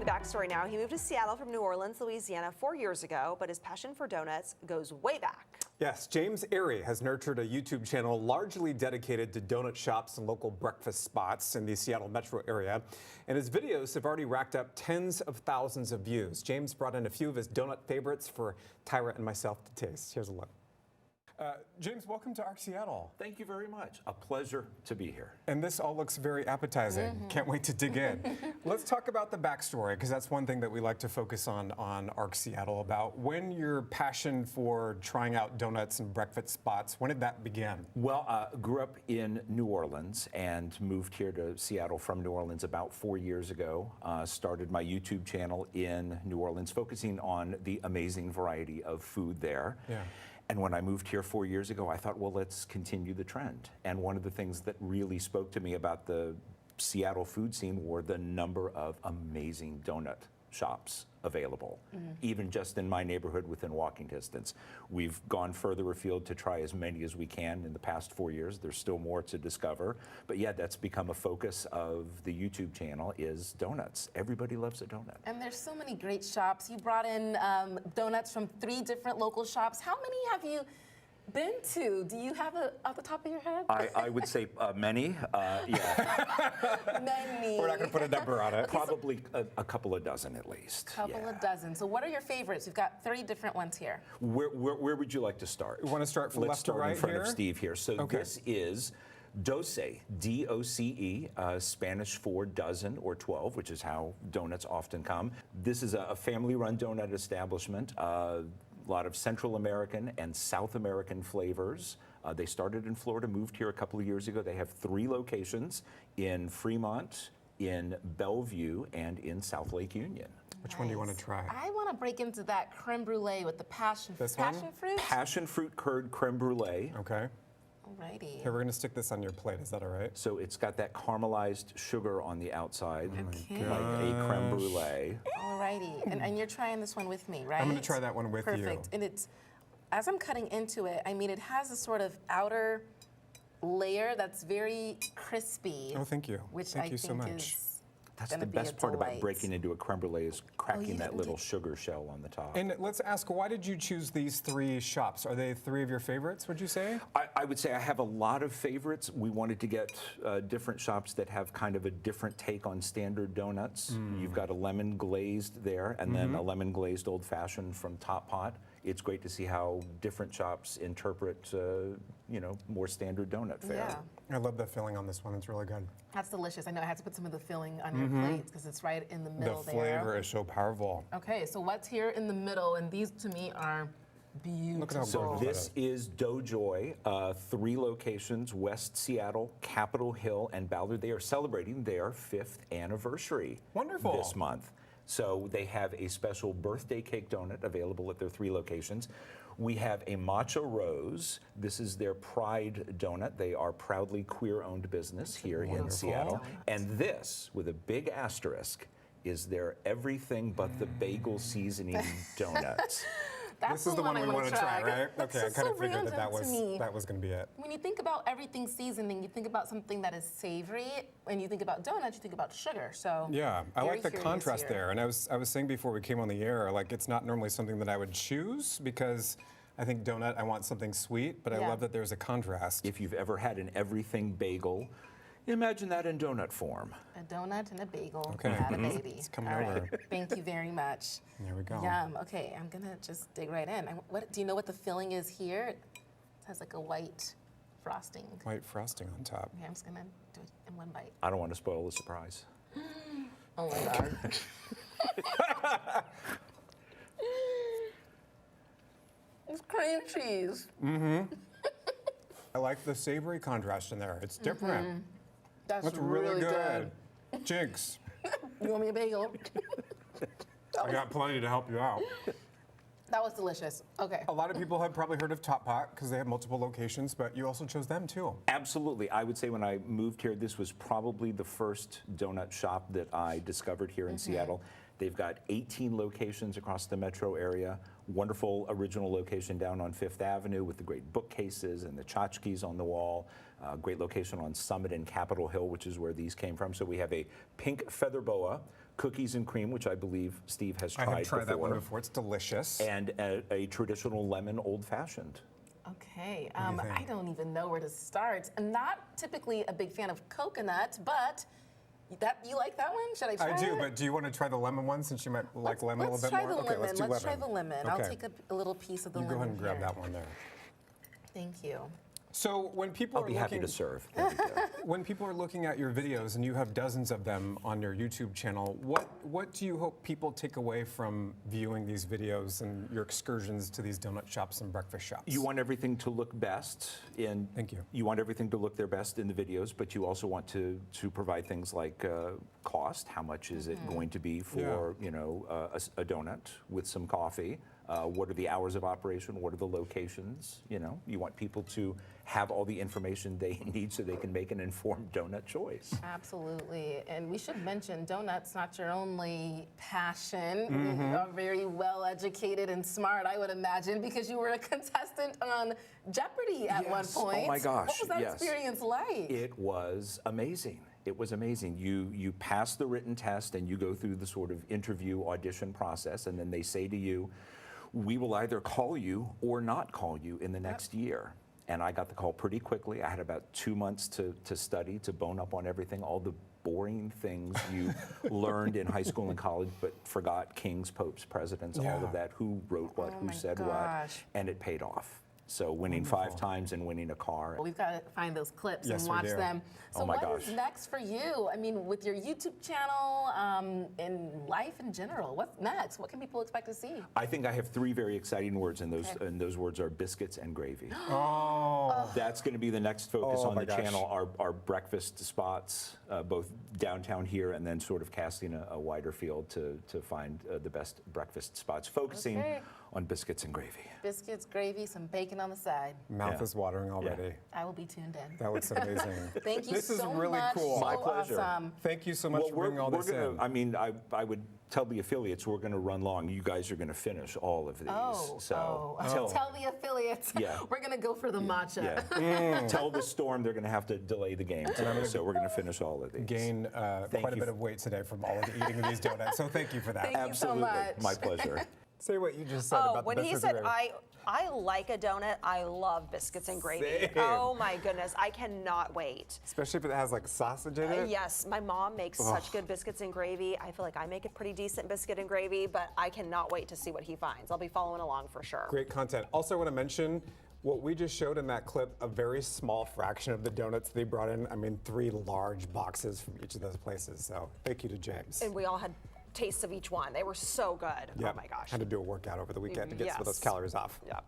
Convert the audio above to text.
the backstory now. He moved to Seattle from New Orleans, Louisiana 4 years ago, but his passion for donuts goes way back. Yes, James Arey has nurtured a YouTube channel largely dedicated to donut shops and local breakfast spots in the Seattle metro area. And his videos have already racked up tens of thousands of views. James brought in a few of his donut favorites for Tyrah and myself to taste. Here's a look. James, welcome to ARC Seattle. Thank you very much. A pleasure to be here. And this all looks very appetizing. Can't wait to dig in. Let's talk about the backstory, because that's one thing that we like to focus on ARC Seattle, about when your passion for trying out donuts and breakfast spots, when did that begin? Well, grew up in New Orleans and moved here to Seattle from New Orleans about 4 years ago. Started my YouTube channel in New Orleans, focusing on the amazing variety of food there. Yeah. And when I moved here 4 years ago, I thought, well, let's continue the trend. And one of the things that really spoke to me about the Seattle food scene were the number of amazing donut shops available, even just in my neighborhood within walking distance. We've gone further afield to try as many as we can in the past 4 years. There's still more to discover. But yeah, that's become a focus of the YouTube channel, is donuts. Everybody loves a donut. And there's so many great shops. You brought in donuts from 3 different local shops. How many have you been to? Do you have it off the top of your head? I would say many, yeah. Many. We're not going to put a number on it. Probably a couple of dozen at least. Couple of dozen. So what are your favorites? We've got 3 different ones here. Where would you like to start? You want to start from Let's left to start right in front here? of Steve here. So this is Doce, D-O-C-E, Spanish for dozen or 12, which is how donuts often come. This is a family-run donut establishment. A lot of Central American and South American flavors. They started in Florida, moved here a couple of years ago. They have 3 locations in Fremont, in Bellevue, and in South Lake Union. Which one do you want to try? I want to break into that creme brulee with the passion fruit. Passion fruit curd creme brulee. Okay. Alrighty. Here, we're going to stick this on your plate. Is that all right? So it's got that caramelized sugar on the outside, Okay. like a creme brulee. Alrighty. And you're trying this one with me, right? I'm going to try that one with you. Perfect. And it's, as I'm cutting into it, I mean, it has a sort of outer layer that's very crispy. Oh, thank you. Which thank I you think so much. is That's gonna the be a best part about delight. breaking into a creme brulee, is cracking that didn't little do- sugar shell on the top. And let's ask, why did you choose these 3 shops? Are they 3 of your favorites, would you say? I would say I have a lot of favorites. We wanted to get different shops that have kind of a different take on standard donuts. You've got a lemon glazed there, and then a lemon glazed old fashioned from Top Pot. It's great to see how different shops interpret, more standard donut fare. Yeah. I love the filling on this one. It's really good. That's delicious. I know I had to put some of the filling on your plates because it's right in the middle The there. flavor is so powerful. Okay, so what's here in the middle? And these to me are beautiful. Look at how So gorgeous this is Doughjoy, 3 locations, West Seattle, Capitol Hill, and Ballard. They are celebrating their 5th anniversary Wonderful. this month. So they have a special birthday cake donut available at their 3 locations. We have a Matcha Rose. This is their Pride donut. They are proudly queer-owned business here in Seattle. And this, with a big asterisk, is their everything but the bagel seasoning donuts. That's This is the one we want to try, right? That's Okay, I just kind so of figured random that to me. was going to be it. When you think about everything seasoning, you think about something that is savory. When you think about donuts, you think about sugar. So Yeah, I very like the curious contrast here. there. And I was saying before we came on the air, like, it's not normally something that I would choose, because I think donut, I want something sweet, but I Yeah. love that there's a contrast. If you've ever had an everything bagel, imagine that in donut form. A donut and a bagel. Okay. Had a baby. It's coming All right. over. Thank you very much. There we go. Yum. Okay, I'm gonna just dig right in. What do you know what the filling is here? It has like a white frosting. White frosting on top. Okay, I'm just gonna do it in one bite. I don't want to spoil the surprise. Oh my god. It's cream cheese. I like the savory contrast in there. It's different. That's really good. Jinx, You want me a bagel? I got plenty to help you out. That was delicious. Okay. A lot of people have probably heard of Top Pot because they have multiple locations, but you also chose them too. Absolutely. I would say when I moved here, this was probably the first donut shop that I discovered here in Seattle. They've got 18 locations across the metro area. Wonderful original location down on 5th Avenue with the great bookcases and the tchotchkes on the wall. Great location on Summit and Capitol Hill, which is where these came from. So we have a pink feather boa cookies and cream, which I believe Steve has I tried have tried before. that one before. It's delicious. And a traditional lemon old-fashioned. Okay, do you I think? don't even know where to start. I'm not typically a big fan of coconut, but you like that one? Should I try I do, it? but do you want to try the lemon one since you might like lemon a Let's little bit try more? the Okay, lemon. let's do Let's lemon. try the lemon. I'll Okay. take a little piece of the You lemon go ahead and grab here. that one there. Thank you. So when people I'll are be looking, happy to serve. There we go. when people are looking at your videos, and you have dozens of them on your YouTube channel, what do you hope people take away from viewing these videos and your excursions to these donut shops and breakfast shops? You want everything to look best in. Thank you. You want everything to look their best in the videos, but you also want to provide things like cost. How much is it going to be for a donut with some coffee? What are the hours of operation? What are the locations? You want people to have all the information they need so they can make an informed donut choice. Absolutely. And we should mention donuts not your only passion. You are very well educated and smart, I would imagine, because you were a contestant on Jeopardy at one Yes. point. Oh my gosh, What was that yes. experience like? It was amazing. It was amazing. You pass the written test and you go through the sort of interview audition process, and then they say to you, we will either call you or not call you in the next year. And I got the call pretty quickly. I had about 2 months to study, to bone up on everything, all the boring things you learned in high school and college, but forgot: kings, popes, presidents, all Yeah. of that, who wrote what, Oh who my said gosh. what, and it paid off. So winning 5 times and winning a car. We've got to find those clips Yes, and we watch do. them. So Oh my what is gosh. next for you? I mean, with your YouTube channel and life in general, what's next? What can people expect to see? I think I have 3 very exciting words, and those words are biscuits and gravy. Oh, That's going to be the next focus Oh on my the gosh. channel, our breakfast spots, both downtown here and then sort of casting a wider field to find the best breakfast spots, focusing Okay. on biscuits and gravy. Biscuits, gravy, some bacon on the side. mouth Yeah. is watering already. I will be tuned in. That looks amazing. Thank you This so is really much. cool. So My pleasure. Awesome. Thank you so much for bringing all this gonna, in. I mean, I would tell the affiliates we're going to run long. You guys are going to finish all of these. So Tell the affiliates. Yeah. We're going to go for the matcha. yeah. Tell the Storm they're going to have to delay the game today, so we're going to finish all of these. Gain Thank quite a you. bit of weight today from all of the eating of these donuts. So thank you for that. Thank you so Absolutely. much. My pleasure. Say what you just said Oh, about when the he biscuits said and gravy. I like a donut, I love biscuits and gravy. Same. Oh my goodness, I cannot wait. Especially if it has like sausage in it. Yes, my mom makes such good biscuits and gravy. I feel like I make a pretty decent biscuit and gravy, but I cannot wait to see what he finds. I'll be following along for sure. Great content. Also, I want to mention what we just showed in that clip, a very small fraction of the donuts they brought in. I mean, 3 large boxes from each of those places. So thank you to James. And we all had tastes of each one. They were so good. Yep. Oh my gosh. Had to do a workout over the weekend to get some of those Yes. calories off. Yep.